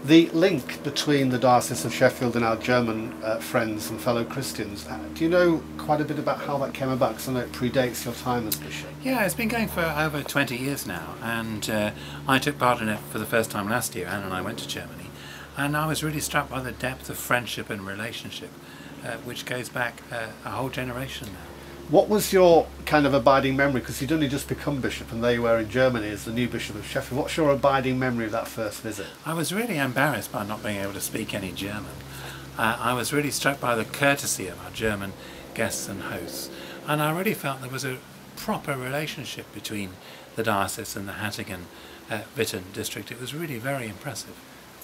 The link between the Diocese of Sheffield and our German friends and fellow Christians, do you know quite a bit about how that came about? Because I know it predates your time as bishop. Yeah, it's been going for over 20 years now, and I took part in it for the first time last year. Anne and I went to Germany, and I was really struck by the depth of friendship and relationship, which goes back a whole generation now. What was your kind of abiding memory? Because you'd only just become bishop and there you were in Germany as the new bishop of Sheffield. What's your abiding memory of that first visit? I was really embarrassed by not being able to speak any German. I was really struck by the courtesy of our German guests and hosts, and I really felt there was a proper relationship between the diocese and the Hattingen-Witten district. It was really very impressive.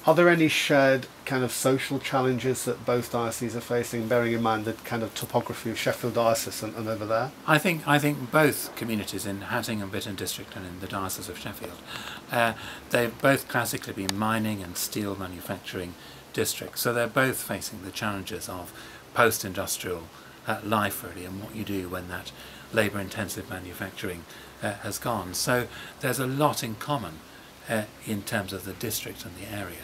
Are there any shared kind of social challenges that both dioceses are facing, bearing in mind the kind of topography of Sheffield Diocese and over there? I think both communities in Hattingen-Witten district and in the Diocese of Sheffield, they've both classically been mining and steel manufacturing districts, so they're both facing the challenges of post-industrial life really, and what you do when that labour-intensive manufacturing has gone. So there's a lot in common in terms of the district and the area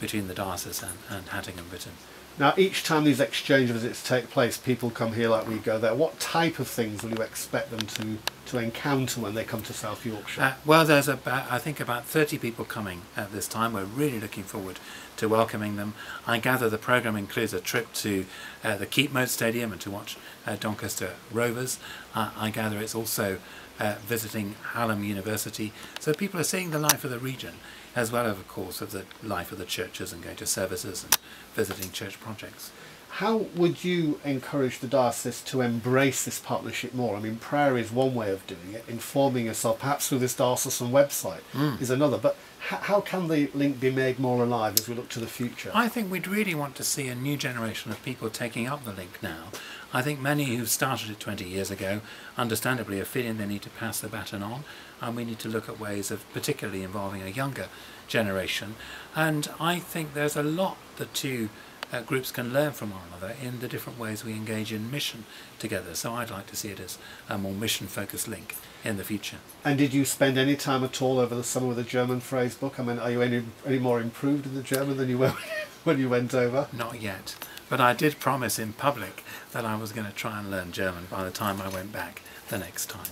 between the diocese and Hattingen-Witten. Now, each time these exchange visits take place, people come here like we go there. What type of things will you expect them to encounter when they come to South Yorkshire? Well, there's I think about 30 people coming at this time. We're really looking forward to welcoming them. I gather the programme includes a trip to the Keepmoat Stadium and to watch Doncaster Rovers. I gather it's also visiting Hallam University. So people are seeing the life of the region, as well as, of course, of the life of the churches and going to services and visiting church projects. How would you encourage the diocese to embrace this partnership more? I mean, prayer is one way of doing it, informing yourself, perhaps through this diocesan website is another, but how can the link be made more alive as we look to the future? I think we'd really want to see a new generation of people taking up the link now. I think many who started it 20 years ago, understandably, are feeling they need to pass the baton on, and we need to look at ways of particularly involving a younger generation. And I think there's a lot the two groups can learn from one another in the different ways we engage in mission together. So I'd like to see it as a more mission-focused link in the future. And did you spend any time at all over the summer with a German phrase book? I mean, are you any more improved in the German than you were when you went over? Not yet. But I did promise in public that I was going to try and learn German by the time I went back the next time.